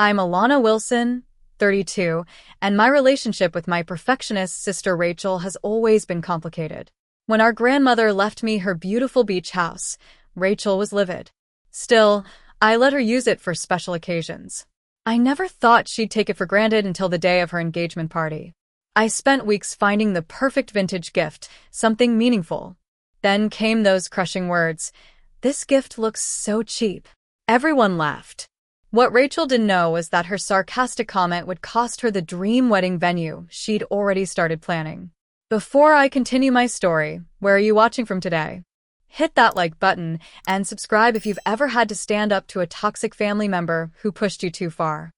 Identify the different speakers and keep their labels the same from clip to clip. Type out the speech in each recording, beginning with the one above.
Speaker 1: I'm Alana Wilson, 32, and my relationship with my perfectionist sister Rachel has always been complicated. When our grandmother left me her beautiful beach house, Rachel was livid. Still, I let her use it for special occasions. I never thought she'd take it for granted until the day of her engagement party. I spent weeks finding the perfect vintage gift, something meaningful. Then came those crushing words, "This gift looks so cheap." Everyone laughed. What Rachel didn't know was that her sarcastic comment would cost her the dream wedding venue she'd already started planning. Before I continue my story, where are you watching from today? Hit that like button and subscribe if you've ever had to stand up to a toxic family member who pushed you too far.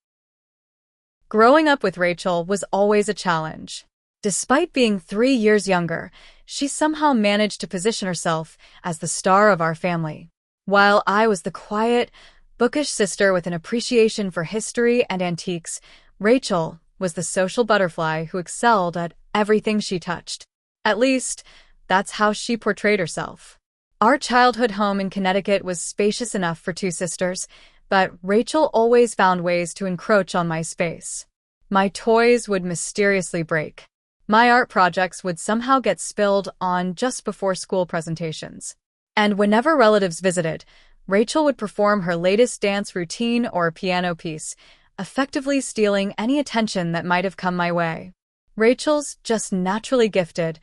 Speaker 1: Growing up with Rachel was always a challenge. Despite being 3 years younger, she somehow managed to position herself as the star of our family. While I was the quiet, bookish sister with an appreciation for history and antiques, Rachel was the social butterfly who excelled at everything she touched. At least, that's how she portrayed herself. Our childhood home in Connecticut was spacious enough for two sisters, but Rachel always found ways to encroach on my space. My toys would mysteriously break. My art projects would somehow get spilled on just before school presentations. And whenever relatives visited, Rachel would perform her latest dance routine or piano piece, effectively stealing any attention that might have come my way. Rachel's just naturally gifted,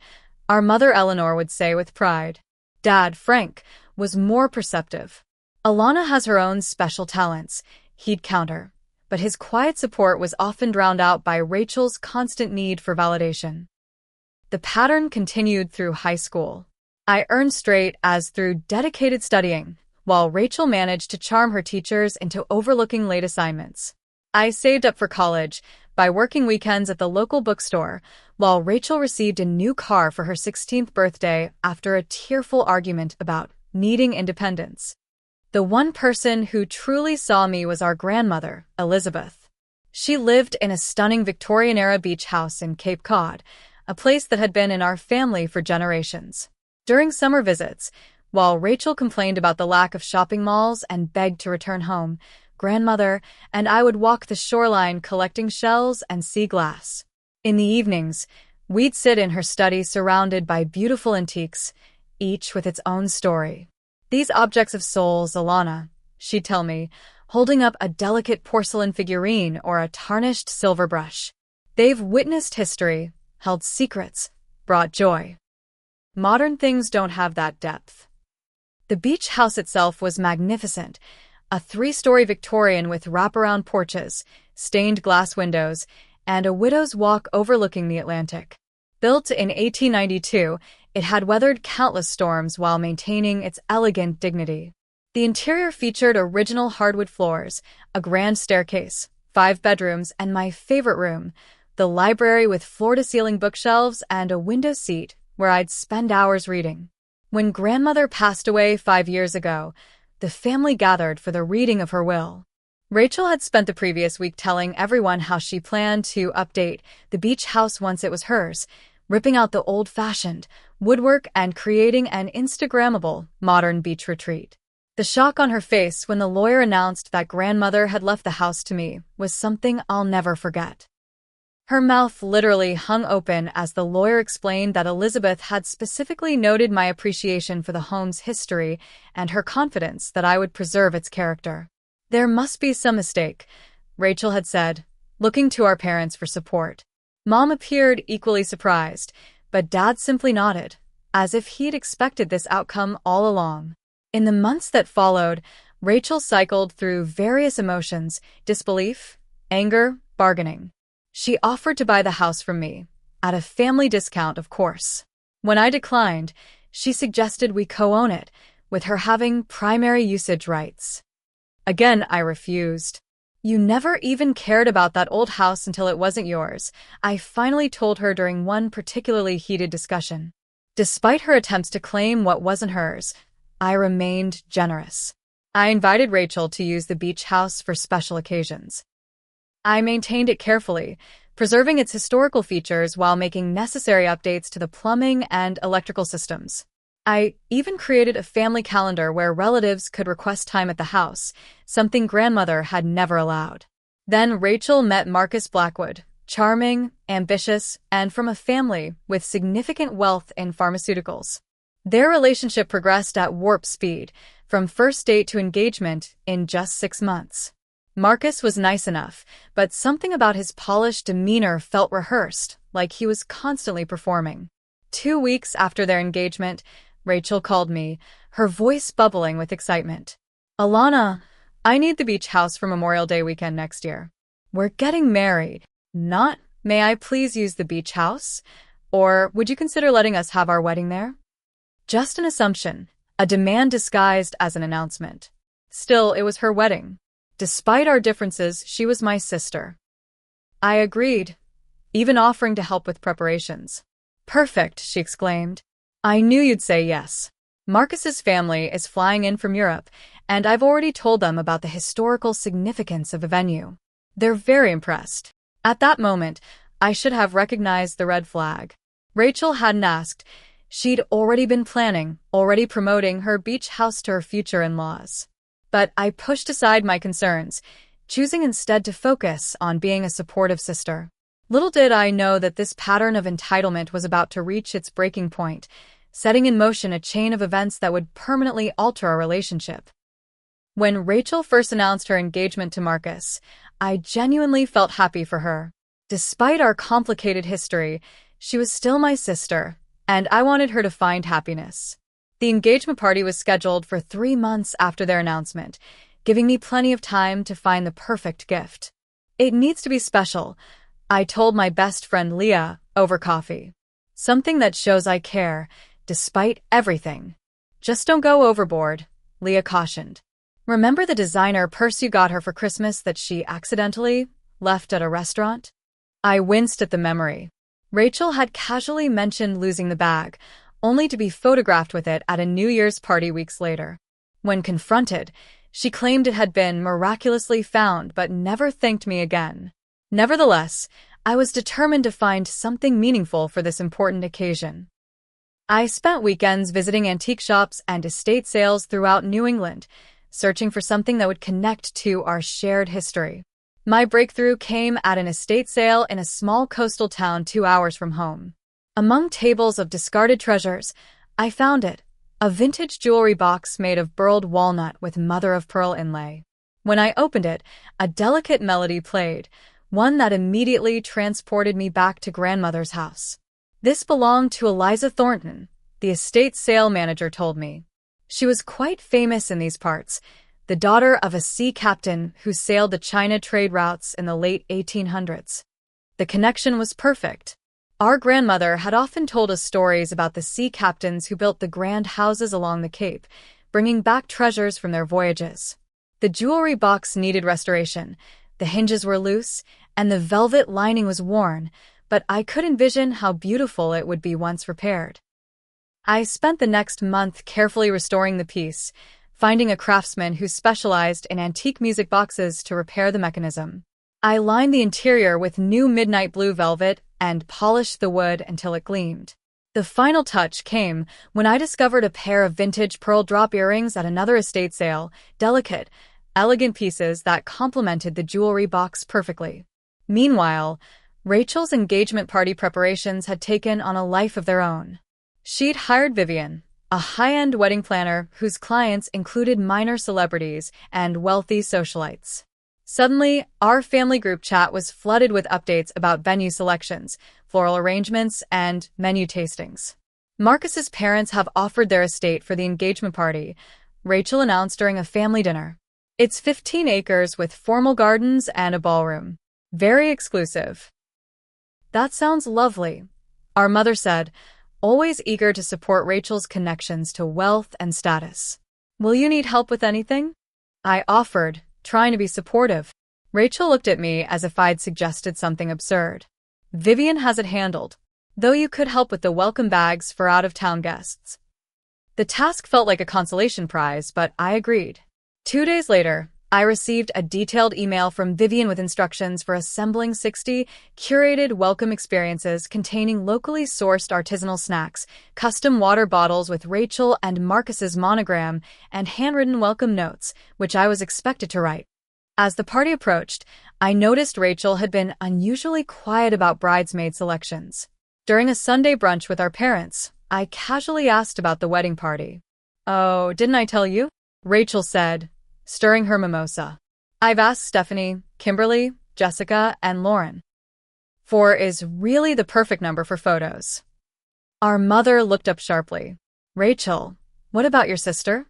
Speaker 1: our mother Eleanor would say with pride. Dad, Frank, was more perceptive. Alana has her own special talents, he'd counter, but his quiet support was often drowned out by Rachel's constant need for validation. The pattern continued through high school. I earned straight A's through dedicated studying, while Rachel managed to charm her teachers into overlooking late assignments. I saved up for college by working weekends at the local bookstore, while Rachel received a new car for her 16th birthday after a tearful argument about needing independence. The one person who truly saw me was our grandmother, Elizabeth. She lived in a stunning Victorian-era beach house in Cape Cod, a place that had been in our family for generations. During summer visits, while Rachel complained about the lack of shopping malls and begged to return home, grandmother and I would walk the shoreline collecting shells and sea glass. In the evenings, we'd sit in her study surrounded by beautiful antiques, each with its own story. "These objects of souls, Alana," she'd tell me, holding up a delicate porcelain figurine or a tarnished silver brush. "They've witnessed history, held secrets, brought joy. Modern things don't have that depth." The beach house itself was magnificent, a 3-story Victorian with wraparound porches, stained glass windows, and a widow's walk overlooking the Atlantic. Built in 1892, it had weathered countless storms while maintaining its elegant dignity. The interior featured original hardwood floors, a grand staircase, 5 bedrooms, and my favorite room, the library with floor-to-ceiling bookshelves and a window seat where I'd spend hours reading. When grandmother passed away 5 years ago, the family gathered for the reading of her will. Rachel had spent the previous week telling everyone how she planned to update the beach house once it was hers, ripping out the old-fashioned woodwork and creating an Instagrammable modern beach retreat. The shock on her face when the lawyer announced that grandmother had left the house to me was something I'll never forget. Her mouth literally hung open as the lawyer explained that Elizabeth had specifically noted my appreciation for the home's history and her confidence that I would preserve its character. "There must be some mistake," Rachel had said, looking to our parents for support. Mom appeared equally surprised, but Dad simply nodded, as if he'd expected this outcome all along. In the months that followed, Rachel cycled through various emotions: disbelief, anger, bargaining. She offered to buy the house from me, at a family discount, of course. When I declined, she suggested we co-own it, with her having primary usage rights. Again, I refused. "You never even cared about that old house until it wasn't yours," I finally told her during one particularly heated discussion. Despite her attempts to claim what wasn't hers, I remained generous. I invited Rachel to use the beach house for special occasions. I maintained it carefully, preserving its historical features while making necessary updates to the plumbing and electrical systems. I even created a family calendar where relatives could request time at the house, something grandmother had never allowed. Then Rachel met Marcus Blackwood, charming, ambitious, and from a family with significant wealth in pharmaceuticals. Their relationship progressed at warp speed, from first date to engagement in just 6 months. Marcus was nice enough, but something about his polished demeanor felt rehearsed, like he was constantly performing. 2 weeks after their engagement, Rachel called me, her voice bubbling with excitement. "Alana, I need the beach house for Memorial Day weekend next year. We're getting married. Not, may I please use the beach house? Or would you consider letting us have our wedding there?" Just an assumption, a demand disguised as an announcement. Still, it was her wedding. Despite our differences, she was my sister. I agreed, even offering to help with preparations. "Perfect," she exclaimed. "I knew you'd say yes. Marcus's family is flying in from Europe, and I've already told them about the historical significance of the venue. They're very impressed." At that moment, I should have recognized the red flag. Rachel hadn't asked. She'd already been planning, already promoting her beach house to her future in-laws. But I pushed aside my concerns, choosing instead to focus on being a supportive sister. Little did I know that this pattern of entitlement was about to reach its breaking point, setting in motion a chain of events that would permanently alter our relationship. When Rachel first announced her engagement to Marcus, I genuinely felt happy for her. Despite our complicated history, she was still my sister, and I wanted her to find happiness. The engagement party was scheduled for 3 months after their announcement, giving me plenty of time to find the perfect gift. "It needs to be special," I told my best friend Leah over coffee. "Something that shows I care, despite everything." "Just don't go overboard," Leah cautioned. "Remember the designer purse you got her for Christmas that she accidentally left at a restaurant?" I winced at the memory. Rachel had casually mentioned losing the bag, only to be photographed with it at a New Year's party weeks later. When confronted, she claimed it had been miraculously found but never thanked me again. Nevertheless, I was determined to find something meaningful for this important occasion. I spent weekends visiting antique shops and estate sales throughout New England, searching for something that would connect to our shared history. My breakthrough came at an estate sale in a small coastal town 2 hours from home. Among tables of discarded treasures, I found it, a vintage jewelry box made of burled walnut with mother-of-pearl inlay. When I opened it, a delicate melody played, one that immediately transported me back to grandmother's house. This belonged to Eliza Thornton, the estate sale manager told me. She was quite famous in these parts, the daughter of a sea captain who sailed the China trade routes in the late 1800s. The connection was perfect. Our grandmother had often told us stories about the sea captains who built the grand houses along the Cape, bringing back treasures from their voyages. The jewelry box needed restoration. The hinges were loose, and the velvet lining was worn, but I could envision how beautiful it would be once repaired. I spent the next month carefully restoring the piece, finding a craftsman who specialized in antique music boxes to repair the mechanism. I lined the interior with new midnight blue velvet and polished the wood until it gleamed. The final touch came when I discovered a pair of vintage pearl drop earrings at another estate sale, delicate, elegant pieces that complemented the jewelry box perfectly. Meanwhile, Rachel's engagement party preparations had taken on a life of their own. She'd hired Vivian, a high-end wedding planner whose clients included minor celebrities and wealthy socialites. Suddenly, our family group chat was flooded with updates about venue selections, floral arrangements, and menu tastings. "Marcus's parents have offered their estate for the engagement party," Rachel announced during a family dinner. "It's 15 acres with formal gardens and a ballroom. Very exclusive." "That sounds lovely," our mother said, always eager to support Rachel's connections to wealth and status. "Will you need help with anything?" I offered, trying to be supportive. Rachel looked at me as if I'd suggested something absurd. "Vivian has it handled, though you could help with the welcome bags for out-of-town guests." The task felt like a consolation prize, but I agreed. 2 days later, I received a detailed email from Vivian with instructions for assembling 60 curated welcome experiences containing locally sourced artisanal snacks, custom water bottles with Rachel and Marcus's monogram, and handwritten welcome notes, which I was expected to write. As the party approached, I noticed Rachel had been unusually quiet about bridesmaid selections. During a Sunday brunch with our parents, I casually asked about the wedding party. "Oh, didn't I tell you?" Rachel said, stirring her mimosa. "I've asked Stephanie, Kimberly, Jessica, and Lauren. 4 is really the perfect number for photos." Our mother looked up sharply. "Rachel, what about your sister?"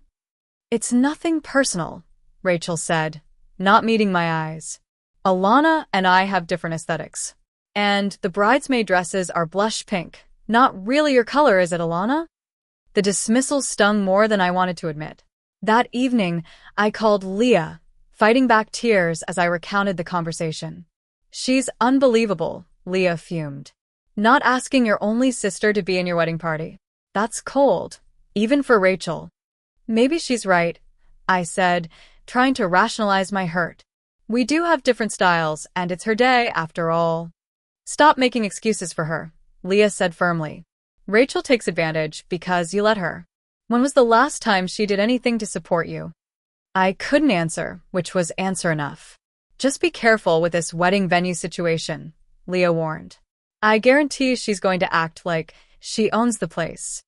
Speaker 1: "It's nothing personal," Rachel said, not meeting my eyes. "Alana and I have different aesthetics. And the bridesmaid dresses are blush pink. Not really your color, is it, Alana?" The dismissal stung more than I wanted to admit. That evening, I called Leah, fighting back tears as I recounted the conversation. "She's unbelievable," Leah fumed. "Not asking your only sister to be in your wedding party. That's cold, even for Rachel." "Maybe she's right," I said, trying to rationalize my hurt. "We do have different styles, and it's her day, after all." "Stop making excuses for her," Leah said firmly. "Rachel takes advantage because you let her. When was the last time she did anything to support you?" I couldn't answer, which was answer enough. "Just be careful with this wedding venue situation," Leah warned. "I guarantee she's going to act like she owns the place."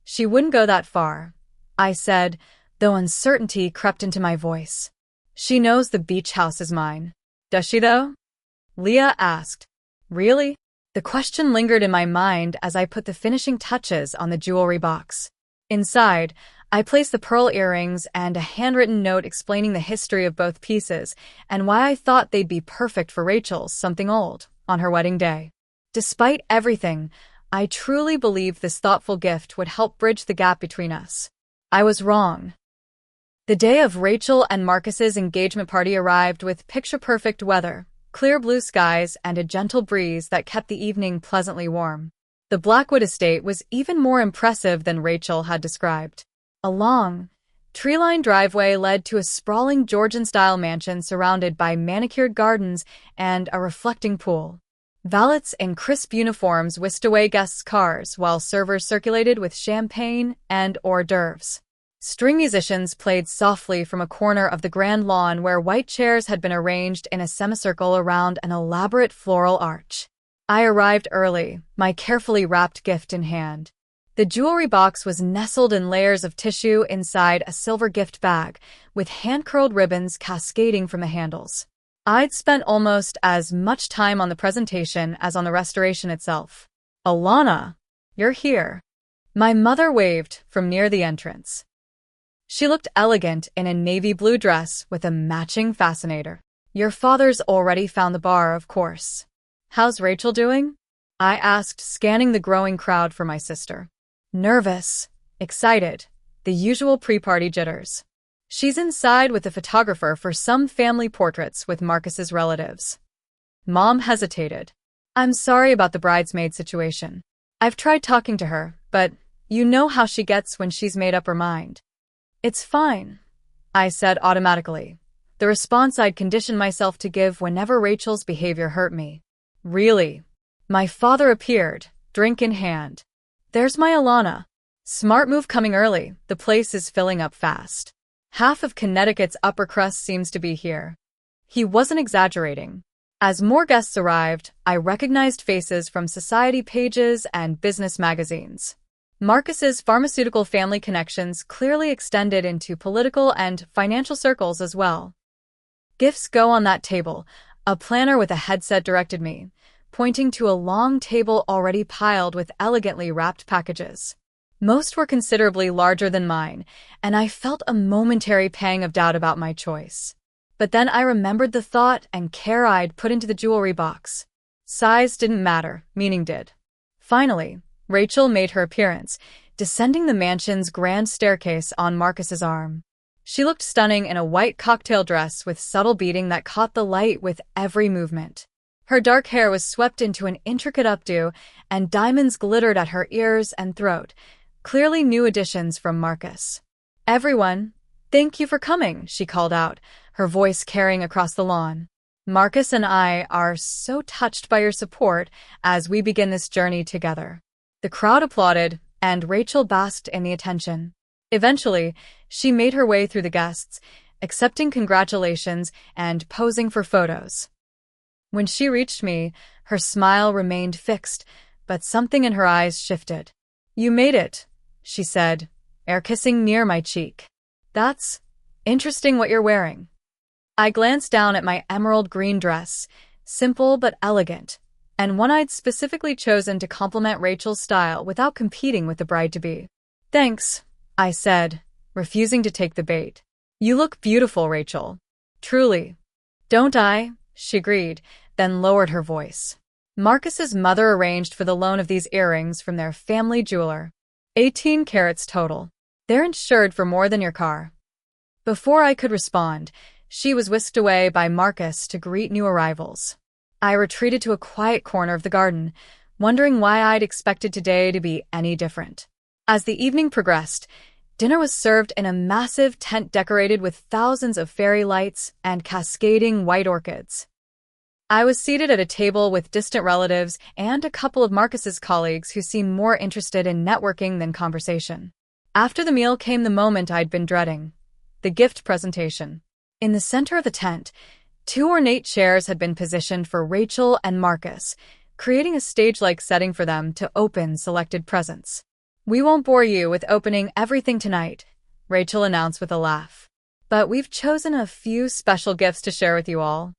Speaker 1: "She wouldn't go that far," I said, though uncertainty crept into my voice. "She knows the beach house is mine." "Does she, though?" Leah asked. "Really?" The question lingered in my mind as I put the finishing touches on the jewelry box. Inside, I placed the pearl earrings and a handwritten note explaining the history of both pieces and why I thought they'd be perfect for Rachel's something old on her wedding day. Despite everything, I truly believed this thoughtful gift would help bridge the gap between us. I was wrong. The day of Rachel and Marcus's engagement party arrived with picture-perfect weather, clear blue skies, and a gentle breeze that kept the evening pleasantly warm. The Blackwood estate was even more impressive than Rachel had described. A long, tree-lined driveway led to a sprawling Georgian-style mansion surrounded by manicured gardens and a reflecting pool. Valets in crisp uniforms whisked away guests' cars while servers circulated with champagne and hors d'oeuvres. String musicians played softly from a corner of the grand lawn where white chairs had been arranged in a semicircle around an elaborate floral arch. I arrived early, my carefully wrapped gift in hand. The jewelry box was nestled in layers of tissue inside a silver gift bag, with hand-curled ribbons cascading from the handles. I'd spent almost as much time on the presentation as on the restoration itself. "Alana, you're here." My mother waved from near the entrance. She looked elegant in a navy blue dress with a matching fascinator. "Your father's already found the bar, of course." "How's Rachel doing?" I asked, scanning the growing crowd for my sister. "Nervous, excited, the usual pre-party jitters. She's inside with the photographer for some family portraits with Marcus's relatives." Mom hesitated. "I'm sorry about the bridesmaid situation. I've tried talking to her, but you know how she gets when she's made up her mind." "It's fine," I said automatically, the response I'd conditioned myself to give whenever Rachel's behavior hurt me. "Really?" My father appeared, drink in hand. "There's my Alana. Smart move coming early, the place is filling up fast. Half of Connecticut's upper crust seems to be here." He wasn't exaggerating. As more guests arrived, I recognized faces from society pages and business magazines. Marcus's pharmaceutical family connections clearly extended into political and financial circles as well. "Gifts go on that table," a planner with a headset directed me, pointing to a long table already piled with elegantly wrapped packages. Most were considerably larger than mine, and I felt a momentary pang of doubt about my choice. But then I remembered the thought and care I'd put into the jewelry box. Size didn't matter, meaning did. Finally, Rachel made her appearance, descending the mansion's grand staircase on Marcus's arm. She looked stunning in a white cocktail dress with subtle beading that caught the light with every movement. Her dark hair was swept into an intricate updo, and diamonds glittered at her ears and throat, clearly new additions from Marcus. "Everyone, thank you for coming," she called out, her voice carrying across the lawn. "Marcus and I are so touched by your support as we begin this journey together." The crowd applauded, and Rachel basked in the attention. Eventually, she made her way through the guests, accepting congratulations and posing for photos. When she reached me, her smile remained fixed, but something in her eyes shifted. "You made it," she said, air kissing near my cheek. "That's interesting what you're wearing." I glanced down at my emerald green dress, simple but elegant, and one I'd specifically chosen to complement Rachel's style without competing with the bride-to-be. "Thanks," I said, refusing to take the bait. "You look beautiful, Rachel." "Truly." "Don't I?" she agreed, then lowered her voice. "Marcus's mother arranged for the loan of these earrings from their family jeweler. 18 carats total. They're insured for more than your car." Before I could respond, she was whisked away by Marcus to greet new arrivals. I retreated to a quiet corner of the garden, wondering why I'd expected today to be any different. As the evening progressed, dinner was served in a massive tent decorated with thousands of fairy lights and cascading white orchids. I was seated at a table with distant relatives and a couple of Marcus's colleagues who seemed more interested in networking than conversation. After the meal came the moment I'd been dreading: the gift presentation. In the center of the tent, 2 ornate chairs had been positioned for Rachel and Marcus, creating a stage-like setting for them to open selected presents. "We won't bore you with opening everything tonight," Rachel announced with a laugh. "But we've chosen a few special gifts to share with you all."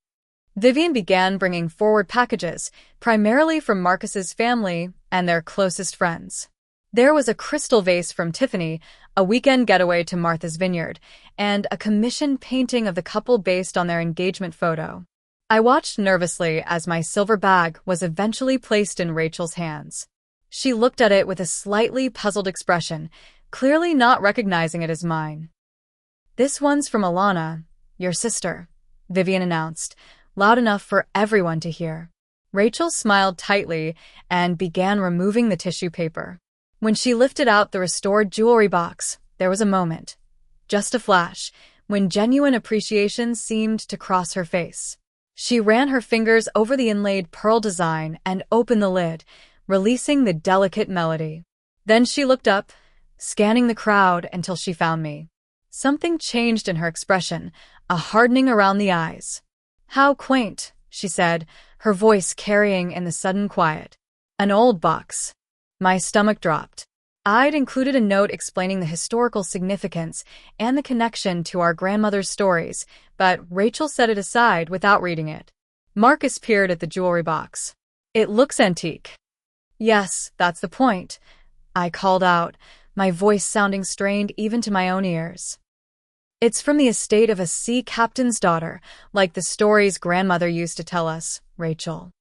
Speaker 1: Vivian began bringing forward packages, primarily from Marcus's family and their closest friends. There was a crystal vase from Tiffany, a weekend getaway to Martha's Vineyard, and a commissioned painting of the couple based on their engagement photo. I watched nervously as my silver bag was eventually placed in Rachel's hands. She looked at it with a slightly puzzled expression, clearly not recognizing it as mine. "This one's from Alana, your sister," Vivian announced, loud enough for everyone to hear. Rachel smiled tightly and began removing the tissue paper. When she lifted out the restored jewelry box, there was a moment, just a flash, when genuine appreciation seemed to cross her face. She ran her fingers over the inlaid pearl design and opened the lid, releasing the delicate melody. Then she looked up, scanning the crowd until she found me. Something changed in her expression, a hardening around the eyes. "How quaint," she said, her voice carrying in the sudden quiet. "An old box." My stomach dropped. I'd included a note explaining the historical significance and the connection to our grandmother's stories, but Rachel set it aside without reading it. Marcus peered at the jewelry box. "It looks antique." "Yes, that's the point," I called out, my voice sounding strained even to my own ears. "It's from the estate of a sea captain's daughter, like the stories grandmother used to tell us, Rachel."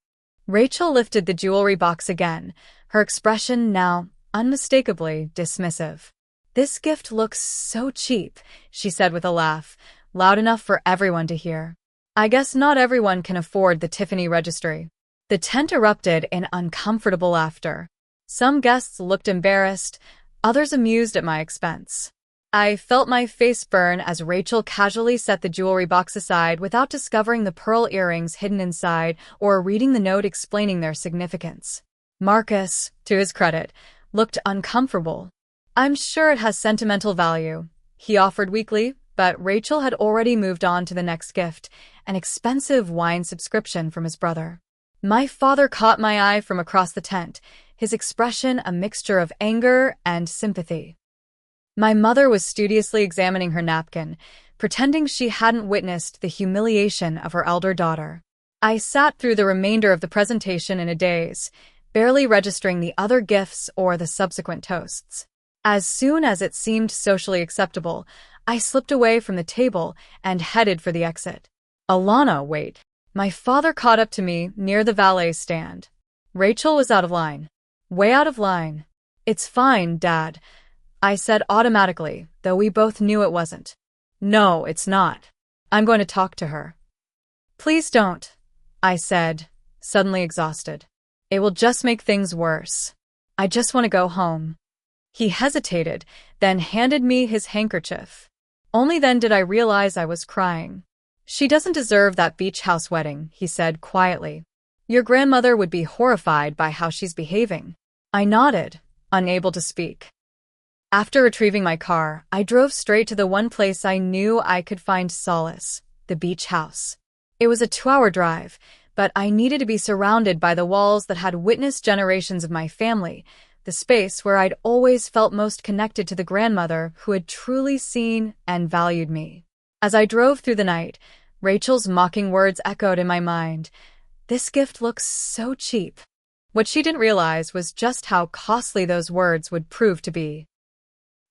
Speaker 1: Rachel lifted the jewelry box again, her expression now unmistakably dismissive. "This gift looks so cheap," she said with a laugh, loud enough for everyone to hear. "I guess not everyone can afford the Tiffany registry." The tent erupted in uncomfortable laughter. Some guests looked embarrassed, others amused at my expense. I felt my face burn as Rachel casually set the jewelry box aside without discovering the pearl earrings hidden inside or reading the note explaining their significance. Marcus, to his credit, looked uncomfortable. "I'm sure it has sentimental value," he offered weakly, but Rachel had already moved on to the next gift, an expensive wine subscription from his brother. My father caught my eye from across the tent, his expression a mixture of anger and sympathy. My mother was studiously examining her napkin, pretending she hadn't witnessed the humiliation of her elder daughter. I sat through the remainder of the presentation in a daze, barely registering the other gifts or the subsequent toasts. As soon as it seemed socially acceptable, I slipped away from the table and headed for the exit. "Alana, wait." My father caught up to me near the valet stand. Rachel was out of line. Way out of line. "It's fine, Dad," I said automatically, though we both knew it wasn't. "No, it's not. I'm going to talk to her." "Please don't," I said, suddenly exhausted. "It will just make things worse. I just want to go home." He hesitated, then handed me his handkerchief. Only then did I realize I was crying. "She doesn't deserve that beach house wedding," he said quietly. "Your grandmother would be horrified by how she's behaving." I nodded, unable to speak. After retrieving my car, I drove straight to the one place I knew I could find solace, the beach house. It was a 2-hour drive, but I needed to be surrounded by the walls that had witnessed generations of my family, the space where I'd always felt most connected to the grandmother who had truly seen and valued me. As I drove through the night, Rachel's mocking words echoed in my mind. "This gift looks so cheap." What she didn't realize was just how costly those words would prove to be.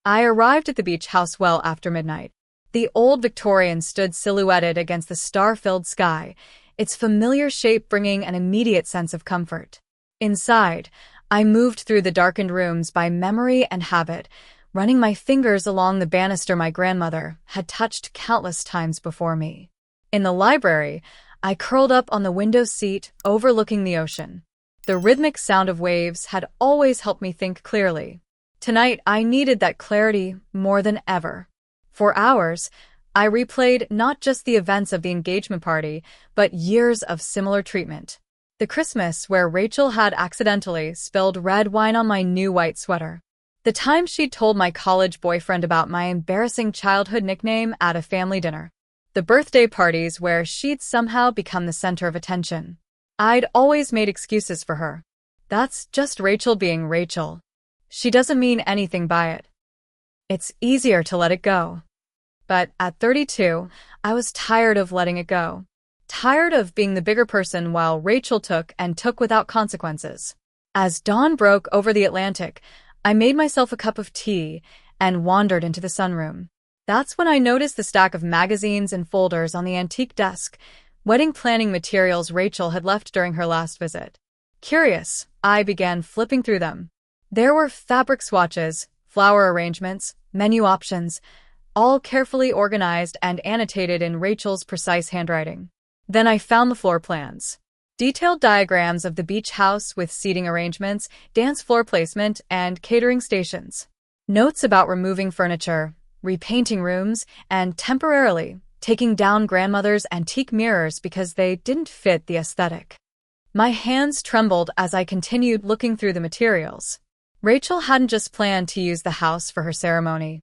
Speaker 1: I arrived at the beach house well after midnight. The old Victorian stood silhouetted against the star-filled sky, its familiar shape bringing an immediate sense of comfort. Inside, I moved through the darkened rooms by memory and habit, running my fingers along the banister my grandmother had touched countless times before me. In the library, I curled up on the window seat overlooking the ocean. The rhythmic sound of waves had always helped me think clearly. Tonight, I needed that clarity more than ever. For hours, I replayed not just the events of the engagement party, but years of similar treatment. The Christmas where Rachel had accidentally spilled red wine on my new white sweater. The time she'd told my college boyfriend about my embarrassing childhood nickname at a family dinner. The birthday parties where she'd somehow become the center of attention. I'd always made excuses for her. That's just Rachel being Rachel. She doesn't mean anything by it. It's easier to let it go. But at 32, I was tired of letting it go. Tired of being the bigger person while Rachel took without consequences. As dawn broke over the Atlantic, I made myself a cup of tea and wandered into the sunroom. That's when I noticed the stack of magazines and folders on the antique desk, wedding planning materials Rachel had left during her last visit. Curious, I began flipping through them. There were fabric swatches, flower arrangements, menu options, all carefully organized and annotated in Rachel's precise handwriting. Then I found the floor plans. Detailed diagrams of the beach house with seating arrangements, dance floor placement, and catering stations. Notes about removing furniture, repainting rooms, and temporarily taking down grandmother's antique mirrors because they didn't fit the aesthetic. My hands trembled as I continued looking through the materials. Rachel hadn't just planned to use the house for her ceremony.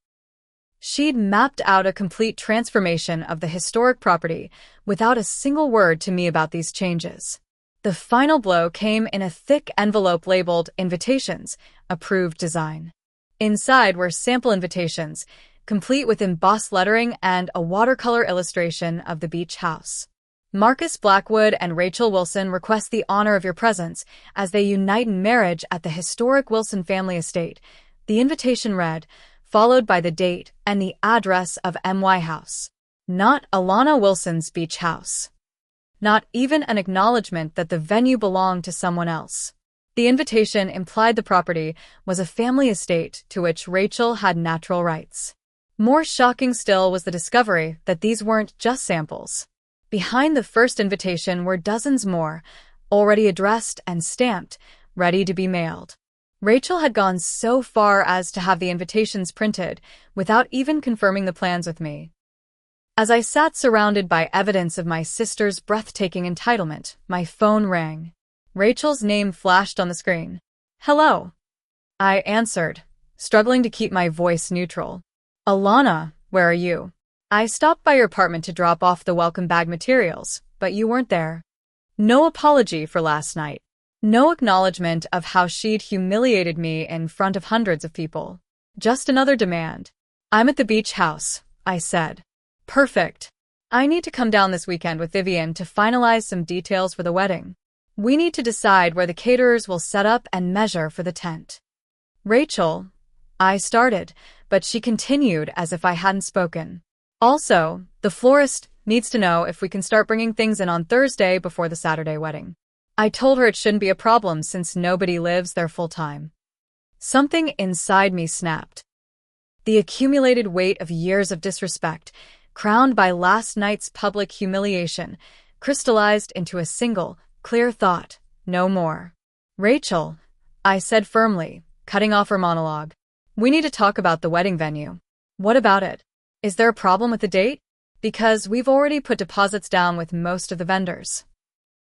Speaker 1: She'd mapped out a complete transformation of the historic property without a single word to me about these changes. The final blow came in a thick envelope labeled Invitations, Approved Design. Inside were sample invitations, complete with embossed lettering and a watercolor illustration of the beach house. Marcus Blackwood and Rachel Wilson request the honor of your presence as they unite in marriage at the historic Wilson family estate. The invitation read, followed by the date and the address of MY House. Not Alana Wilson's beach house. Not even an acknowledgement that the venue belonged to someone else. The invitation implied the property was a family estate to which Rachel had natural rights. More shocking still was the discovery that these weren't just samples. Behind the first invitation were dozens more, already addressed and stamped, ready to be mailed. Rachel had gone so far as to have the invitations printed without even confirming the plans with me. As I sat surrounded by evidence of my sister's breathtaking entitlement, my phone rang. Rachel's name flashed on the screen. "Hello." I answered, struggling to keep my voice neutral. "Alana, where are you? I stopped by your apartment to drop off the welcome bag materials, but you weren't there." No apology for last night. No acknowledgement of how she'd humiliated me in front of hundreds of people. Just another demand. "I'm at the beach house," I said. "Perfect. I need to come down this weekend with Vivian to finalize some details for the wedding. We need to decide where the caterers will set up and measure for the tent." "Rachel," I started, but she continued as if I hadn't spoken. "Also, the florist needs to know if we can start bringing things in on Thursday before the Saturday wedding." I told her it shouldn't be a problem since nobody lives there full-time. Something inside me snapped. The accumulated weight of years of disrespect, crowned by last night's public humiliation, crystallized into a single, clear thought: no more. "Rachel," I said firmly, cutting off her monologue. "We need to talk about the wedding venue." "What about it? Is there a problem with the date?" "Because we've already put deposits down with most of the vendors."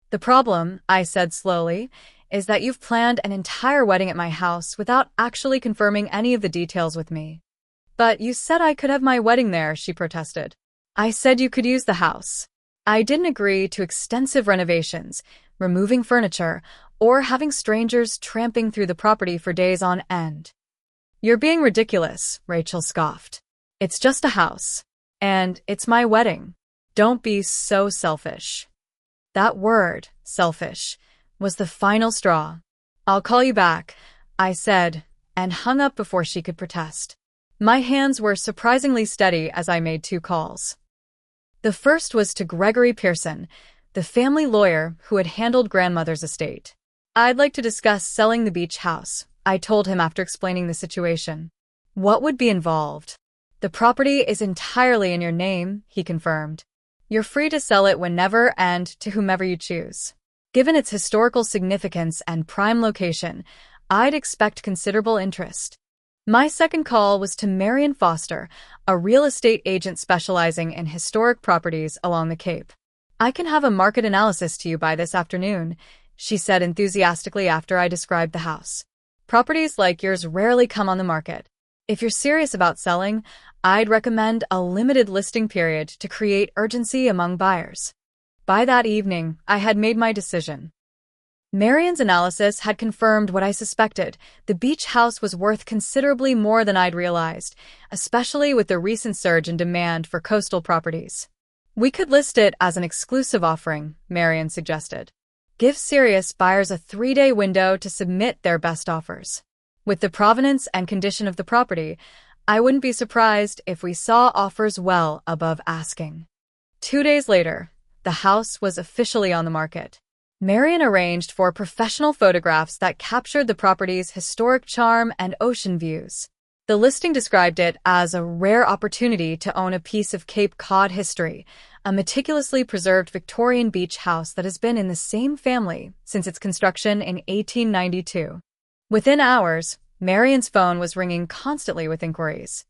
Speaker 1: "The problem," I said slowly, is that you've planned an entire wedding at my house without actually confirming any of the details with me. But you said I could have my wedding there, she protested. I said you could use the house. I didn't agree to extensive renovations, removing furniture, or having strangers tramping through the property for days on end. You're being ridiculous, Rachel scoffed. It's just a house. And it's my wedding. Don't be so selfish. That word, selfish, was the final straw. I'll call you back, I said, and hung up before she could protest. My hands were surprisingly steady as I made 2 calls. The first was to Gregory Pearson, the family lawyer who had handled grandmother's estate. I'd like to discuss selling the beach house, I told him after explaining the situation. What would be involved? The property is entirely in your name, he confirmed. You're free to sell it whenever and to whomever you choose. Given its historical significance and prime location, I'd expect considerable interest. My second call was to Marion Foster, a real estate agent specializing in historic properties along the Cape. I can have a market analysis to you by this afternoon, she said enthusiastically after I described the house. Properties like yours rarely come on the market. If you're serious about selling, I'd recommend a limited listing period to create urgency among buyers. By that evening, I had made my decision. Marion's analysis had confirmed what I suspected. The beach house was worth considerably more than I'd realized, especially with the recent surge in demand for coastal properties. We could list it as an exclusive offering, Marion suggested. Give serious buyers a 3-day window to submit their best offers. With the provenance and condition of the property, I wouldn't be surprised if we saw offers well above asking. 2 days later, the house was officially on the market. Marion arranged for professional photographs that captured the property's historic charm and ocean views. The listing described it as a rare opportunity to own a piece of Cape Cod history, a meticulously preserved Victorian beach house that has been in the same family since its construction in 1892. Within hours, Marion's phone was ringing constantly with inquiries.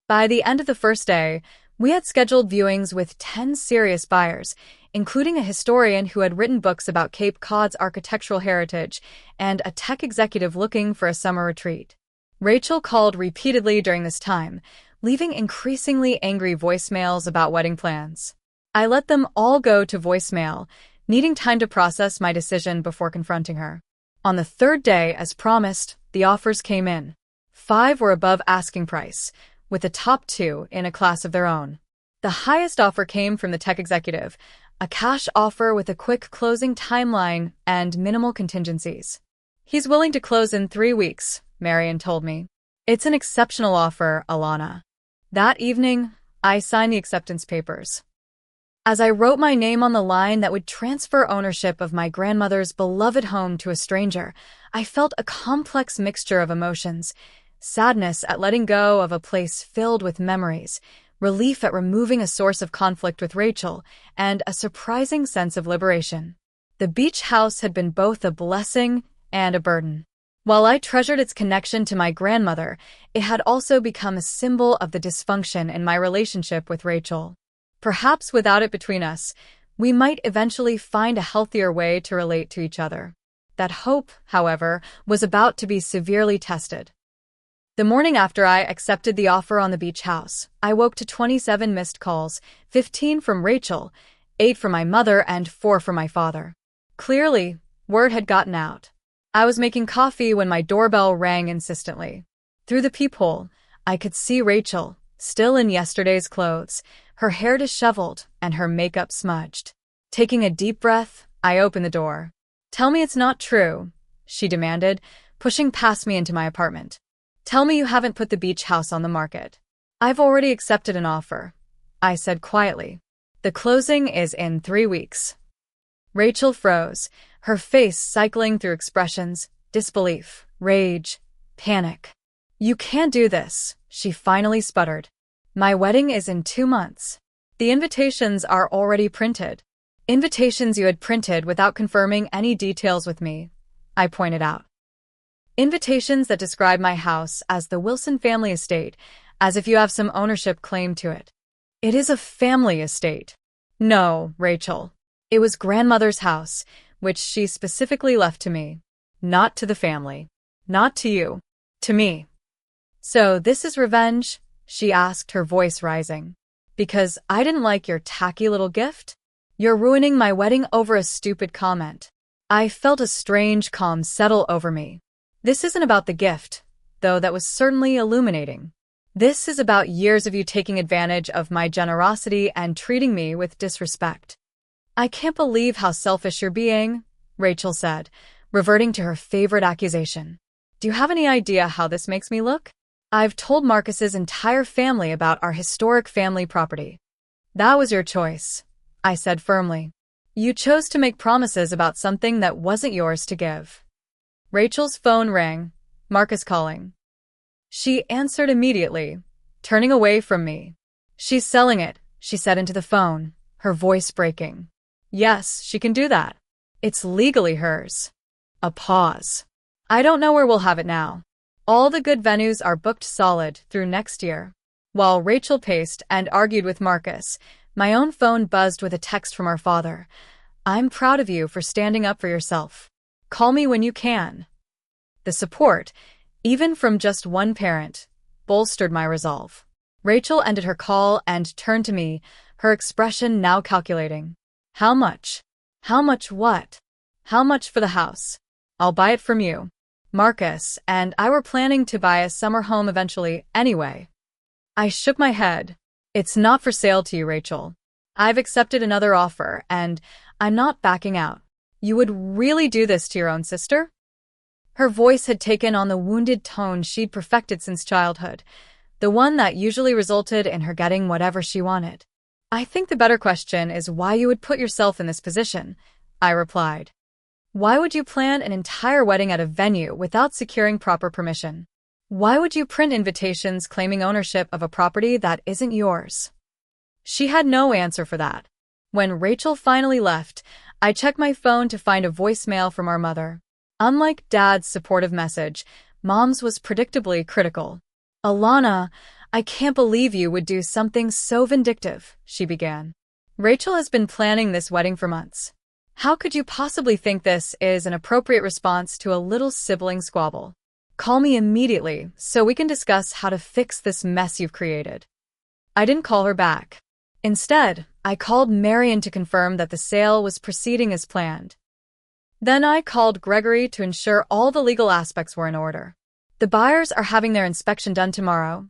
Speaker 1: By the end of the first day, we had scheduled viewings with 10 serious buyers, including a historian who had written books about Cape Cod's architectural heritage and a tech executive looking for a summer retreat. Rachel called repeatedly during this time, leaving increasingly angry voicemails about wedding plans. I let them all go to voicemail, needing time to process my decision before confronting her. On the 3rd day, as promised, the offers came in. 5 were above asking price, with the top 2 in a class of their own. The highest offer came from the tech executive, a cash offer with a quick closing timeline and minimal contingencies. He's willing to close in 3 weeks, Marion told me. It's an exceptional offer, Alana. That evening, I signed the acceptance papers. As I wrote my name on the line that would transfer ownership of my grandmother's beloved home to a stranger, I felt a complex mixture of emotions: sadness at letting go of a place filled with memories, relief at removing a source of conflict with Rachel, and a surprising sense of liberation. The beach house had been both a blessing and a burden. While I treasured its connection to my grandmother, it had also become a symbol of the dysfunction in my relationship with Rachel. Perhaps without it between us, we might eventually find a healthier way to relate to each other. That hope, however, was about to be severely tested. The morning after I accepted the offer on the beach house, I woke to 27 missed calls, 15 from Rachel, 8 from my mother, and 4 from my father. Clearly, word had gotten out. I was making coffee when my doorbell rang insistently. Through the peephole, I could see Rachel, still in yesterday's clothes, her hair disheveled and her makeup smudged. Taking a deep breath, I opened the door. "Tell me it's not true," she demanded, pushing past me into my apartment. "Tell me you haven't put the beach house on the market." "I've already accepted an offer," I said quietly. "The closing is in 3 weeks." Rachel froze, her face cycling through expressions: disbelief, rage, panic. "You can't do this," she finally sputtered. "My wedding is in 2 months. The invitations are already printed." "Invitations you had printed without confirming any details with me," I pointed out. "Invitations that describe my house as the Wilson family estate, as if you have some ownership claim to it." "It is a family estate." "No, Rachel. It was grandmother's house, which she specifically left to me. Not to the family. Not to you. To me. So this is revenge? She asked, her voice rising. Because I didn't like your tacky little gift? You're ruining my wedding over a stupid comment. I felt a strange calm settle over me. This isn't about the gift, though that was certainly illuminating. This is about years of you taking advantage of my generosity and treating me with disrespect. I can't believe how selfish you're being, Rachel said, reverting to her favorite accusation. Do you have any idea how this makes me look? I've told Marcus's entire family about our historic family property. That was your choice, I said firmly. You chose to make promises about something that wasn't yours to give. Rachel's phone rang, Marcus calling. She answered immediately, turning away from me. She's selling it, she said into the phone, her voice breaking. Yes, she can do that. It's legally hers. A pause. I don't know where we'll have it now. All the good venues are booked solid through next year. While Rachel paced and argued with Marcus, my own phone buzzed with a text from our father. I'm proud of you for standing up for yourself. Call me when you can. The support, even from just one parent, bolstered my resolve. Rachel ended her call and turned to me, her expression now calculating. How much? How much what? How much for the house? I'll buy it from you. Marcus and I were planning to buy a summer home eventually anyway. I shook my head. It's not for sale to you, Rachel. I've accepted another offer, and I'm not backing out. You would really do this to your own sister? Her voice had taken on the wounded tone she'd perfected since childhood, the one that usually resulted in her getting whatever she wanted. I think the better question is why you would put yourself in this position, I replied. Why would you plan an entire wedding at a venue without securing proper permission? Why would you print invitations claiming ownership of a property that isn't yours? She had no answer for that. When Rachel finally left, I checked my phone to find a voicemail from our mother. Unlike Dad's supportive message, Mom's was predictably critical. Alana, I can't believe you would do something so vindictive, she began. Rachel has been planning this wedding for months. How could you possibly think this is an appropriate response to a little sibling squabble? Call me immediately so we can discuss how to fix this mess you've created. I didn't call her back. Instead, I called Marion to confirm that the sale was proceeding as planned. Then I called Gregory to ensure all the legal aspects were in order. The buyers are having their inspection done tomorrow,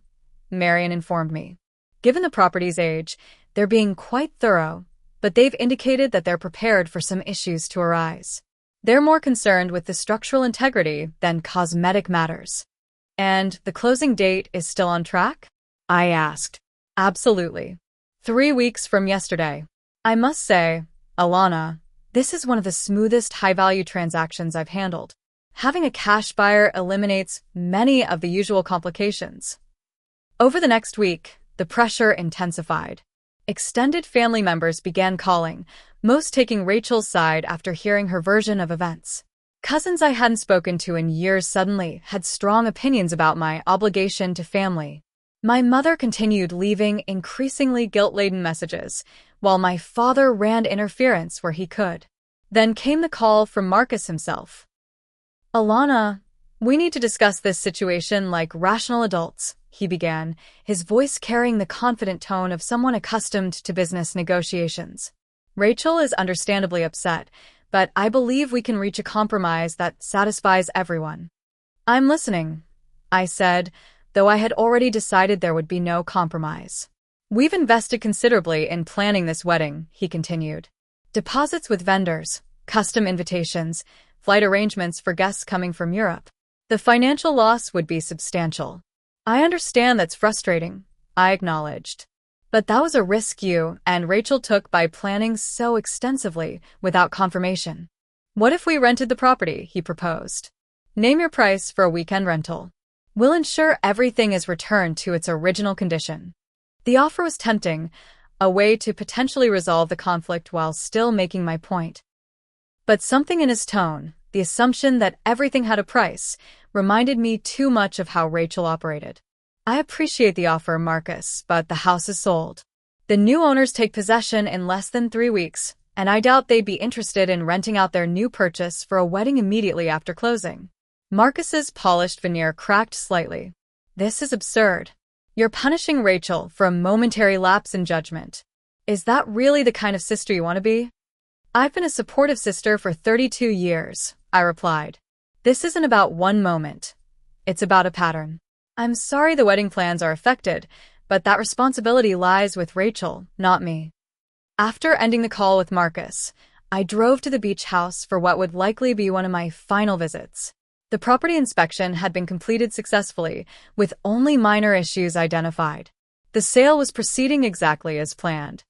Speaker 1: Marion informed me. Given the property's age, they're being quite thorough, but they've indicated that they're prepared for some issues to arise. They're more concerned with the structural integrity than cosmetic matters. And the closing date is still on track? I asked. Absolutely. 3 weeks from yesterday. I must say, Alana, this is one of the smoothest high-value transactions I've handled. Having a cash buyer eliminates many of the usual complications. Over the next week, the pressure intensified. Extended family members began calling, most taking Rachel's side after hearing her version of events. Cousins I hadn't spoken to in years suddenly had strong opinions about my obligation to family. My mother continued leaving increasingly guilt-laden messages, while my father ran interference where he could. Then came the call from Marcus himself. Alana, we need to discuss this situation like rational adults, he began, his voice carrying the confident tone of someone accustomed to business negotiations. Rachel is understandably upset, but I believe we can reach a compromise that satisfies everyone. I'm listening, I said, though I had already decided there would be no compromise. We've invested considerably in planning this wedding, he continued. Deposits with vendors, custom invitations, flight arrangements for guests coming from Europe. The financial loss would be substantial. I understand that's frustrating, I acknowledged. But that was a risk you and Rachel took by planning so extensively without confirmation. What if we rented the property, he proposed. Name your price for a weekend rental. We'll ensure everything is returned to its original condition. The offer was tempting, a way to potentially resolve the conflict while still making my point. But something in his tone, the assumption that everything had a price, reminded me too much of how Rachel operated. I appreciate the offer, Marcus, but the house is sold. The new owners take possession in less than 3 weeks, and I doubt they'd be interested in renting out their new purchase for a wedding immediately after closing. Marcus's polished veneer cracked slightly. This is absurd. You're punishing Rachel for a momentary lapse in judgment. Is that really the kind of sister you want to be? I've been a supportive sister for 32 years, I replied. This isn't about one moment. It's about a pattern. I'm sorry the wedding plans are affected, but that responsibility lies with Rachel, not me. After ending the call with Marcus, I drove to the beach house for what would likely be one of my final visits. The property inspection had been completed successfully, with only minor issues identified. The sale was proceeding exactly as planned.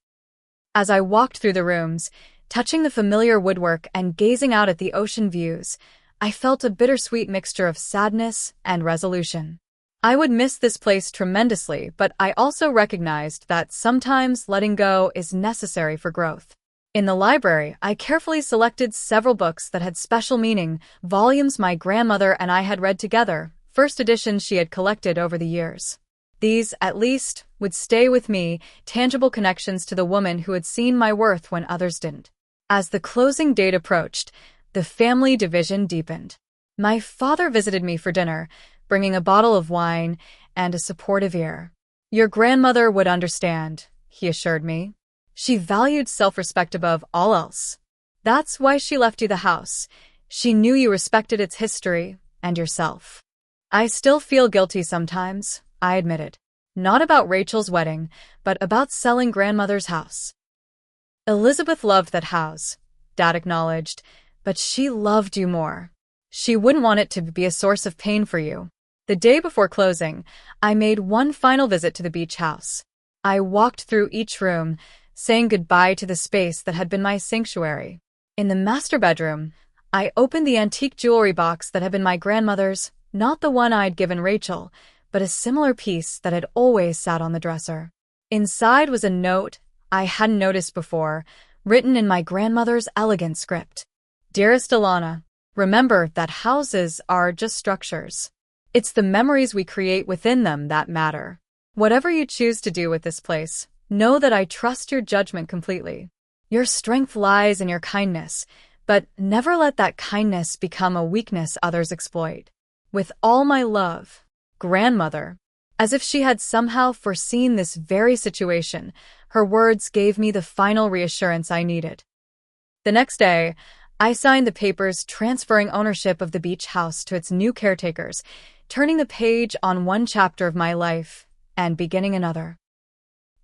Speaker 1: As I walked through the rooms, touching the familiar woodwork and gazing out at the ocean views, I felt a bittersweet mixture of sadness and resolution. I would miss this place tremendously, but I also recognized that sometimes letting go is necessary for growth. In the library, I carefully selected several books that had special meaning, volumes my grandmother and I had read together, first editions she had collected over the years. These, at least, would stay with me, tangible connections to the woman who had seen my worth when others didn't. As the closing date approached, the family division deepened. My father visited me for dinner, bringing a bottle of wine and a supportive ear. Your grandmother would understand, he assured me. She valued self-respect above all else. That's why she left you the house. She knew you respected its history and yourself. I still feel guilty sometimes, I admitted. Not about Rachel's wedding, but about selling grandmother's house. Elizabeth loved that house, Dad acknowledged, but she loved you more. She wouldn't want it to be a source of pain for you. The day before closing, I made one final visit to the beach house. I walked through each room, saying goodbye to the space that had been my sanctuary. In the master bedroom, I opened the antique jewelry box that had been my grandmother's, not the one I'd given Rachel, but a similar piece that had always sat on the dresser. Inside was a note I hadn't noticed before, written in my grandmother's elegant script. Dearest Alana, remember that houses are just structures. It's the memories we create within them that matter. Whatever you choose to do with this place, know that I trust your judgment completely. Your strength lies in your kindness, but never let that kindness become a weakness others exploit. With all my love, Grandmother. As if she had somehow foreseen this very situation, her words gave me the final reassurance I needed. The next day, I signed the papers transferring ownership of the beach house to its new caretakers, turning the page on one chapter of my life and beginning another.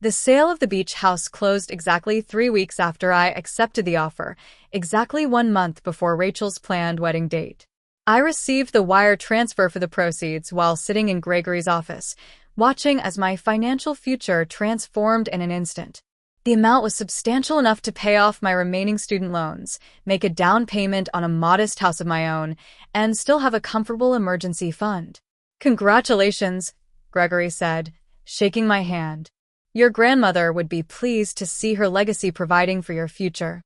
Speaker 1: The sale of the beach house closed exactly 3 weeks after I accepted the offer, exactly 1 month before Rachel's planned wedding date. I received the wire transfer for the proceeds while sitting in Gregory's office, watching as my financial future transformed in an instant. The amount was substantial enough to pay off my remaining student loans, make a down payment on a modest house of my own, and still have a comfortable emergency fund. Congratulations, Gregory said, shaking my hand. Your grandmother would be pleased to see her legacy providing for your future.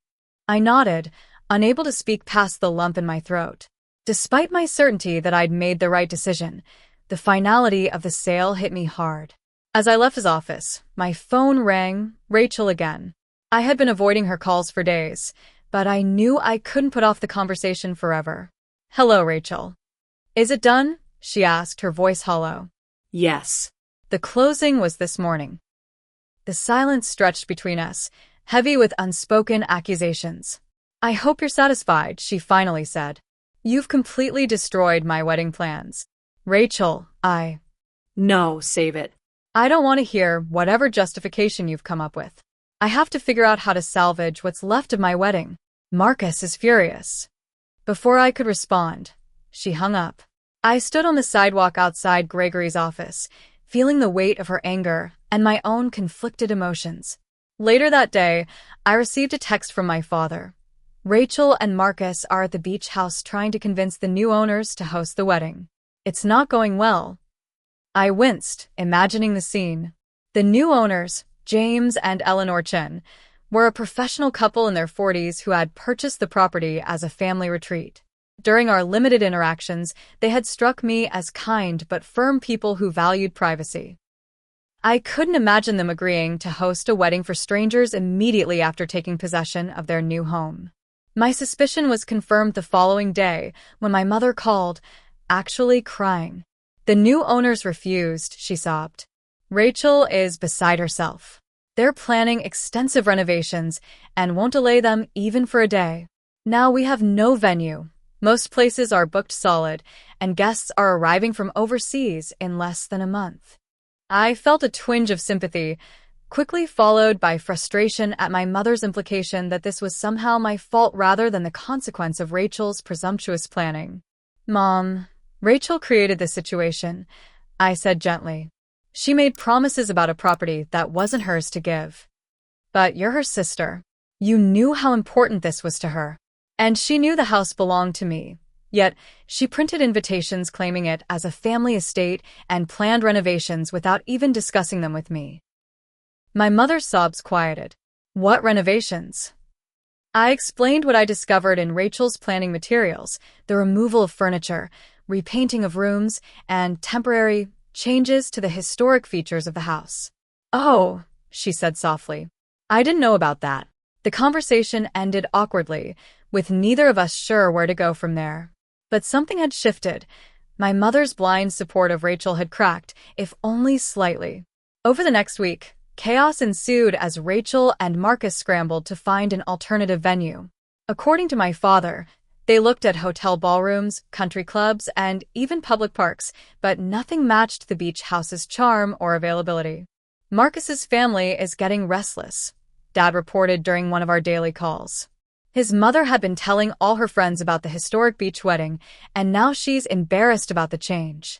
Speaker 1: I nodded, unable to speak past the lump in my throat. Despite my certainty that I'd made the right decision, the finality of the sale hit me hard. As I left his office, my phone rang, Rachel again. I had been avoiding her calls for days, but I knew I couldn't put off the conversation forever. Hello, Rachel. Is it done? She asked, her voice hollow.
Speaker 2: Yes.
Speaker 1: The closing was this morning. The silence stretched between us, heavy with unspoken accusations. I hope you're satisfied, she finally said. You've completely destroyed my wedding plans. Rachel,
Speaker 2: No, save it.
Speaker 1: I don't want to hear whatever justification you've come up with. I have to figure out how to salvage what's left of my wedding. Marcus is furious. Before I could respond, she hung up. I stood on the sidewalk outside Gregory's office, feeling the weight of her anger and my own conflicted emotions. Later that day, I received a text from my father. Rachel and Marcus are at the beach house trying to convince the new owners to host the wedding. It's not going well. I winced, imagining the scene. The new owners, James and Eleanor Chen, were a professional couple in their 40s who had purchased the property as a family retreat. During our limited interactions, they had struck me as kind but firm people who valued privacy. I couldn't imagine them agreeing to host a wedding for strangers immediately after taking possession of their new home. My suspicion was confirmed the following day when my mother called, actually crying. "The new owners refused," she sobbed. "Rachel is beside herself. They're planning extensive renovations and won't delay them even for a day. Now we have no venue. Most places are booked solid, and guests are arriving from overseas in less than a month." I felt a twinge of sympathy, quickly followed by frustration at my mother's implication that this was somehow my fault rather than the consequence of Rachel's presumptuous planning. "Mom, Rachel created this situation," I said gently. "She made promises about a property that wasn't hers to give. But you're her sister. You knew how important this was to her. And she knew the house belonged to me. Yet, she printed invitations claiming it as a family estate and planned renovations without even discussing them with me." My mother's sobs quieted. "What renovations?" I explained what I discovered in Rachel's planning materials: the removal of furniture, repainting of rooms, and temporary changes to the historic features of the house. "Oh," she said softly. "I didn't know about that." The conversation ended awkwardly, with neither of us sure where to go from there. But something had shifted. My mother's blind support of Rachel had cracked, if only slightly. Over the next week, chaos ensued as Rachel and Marcus scrambled to find an alternative venue. According to my father, they looked at hotel ballrooms, country clubs, and even public parks, but nothing matched the beach house's charm or availability. "Marcus's family is getting restless," Dad reported during one of our daily calls. His mother had been telling all her friends about the historic beach wedding, and now she's embarrassed about the change.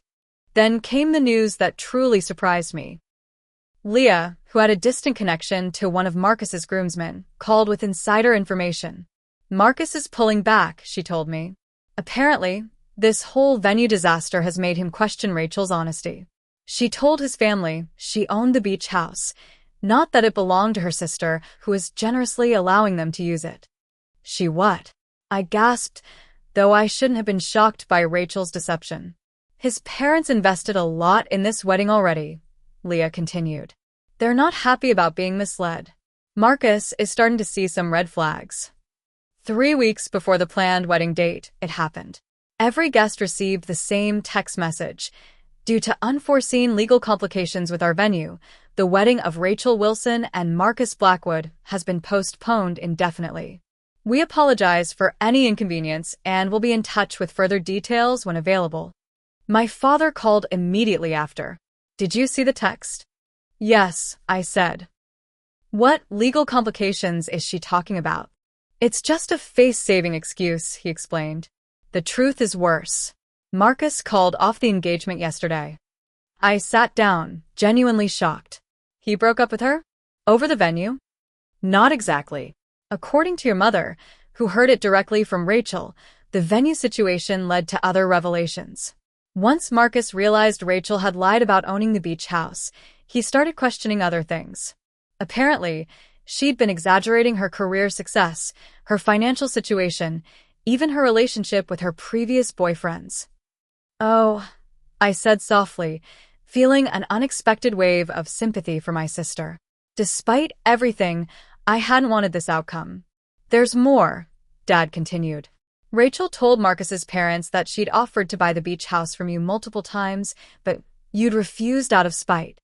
Speaker 1: Then came the news that truly surprised me. Leah, who had a distant connection to one of Marcus's groomsmen, called with insider information. "Marcus is pulling back," she told me. "Apparently, this whole venue disaster has made him question Rachel's honesty. She told his family she owned the beach house, not that it belonged to her sister, who was generously allowing them to use it." "She what?" I gasped, though I shouldn't have been shocked by Rachel's deception. "His parents invested a lot in this wedding already," Leah continued. "They're not happy about being misled. Marcus is starting to see some red flags." 3 weeks before the planned wedding date, it happened. Every guest received the same text message. "Due to unforeseen legal complications with our venue, the wedding of Rachel Wilson and Marcus Blackwood has been postponed indefinitely. We apologize for any inconvenience and will be in touch with further details when available." My father called immediately after. "Did you see the text?" "Yes," I said. "What legal complications is she talking about?" "It's just a face-saving excuse," he explained. "The truth is worse. Marcus called off the engagement yesterday." I sat down, genuinely shocked. "He broke up with her? Over the venue?" "Not exactly. According to your mother, who heard it directly from Rachel, the venue situation led to other revelations. Once Marcus realized Rachel had lied about owning the beach house, he started questioning other things. Apparently, she'd been exaggerating her career success, her financial situation, even her relationship with her previous boyfriends." "Oh," I said softly, feeling an unexpected wave of sympathy for my sister. Despite everything, I hadn't wanted this outcome. "There's more," Dad continued. "Rachel told Marcus's parents that she'd offered to buy the beach house from you multiple times, but you'd refused out of spite.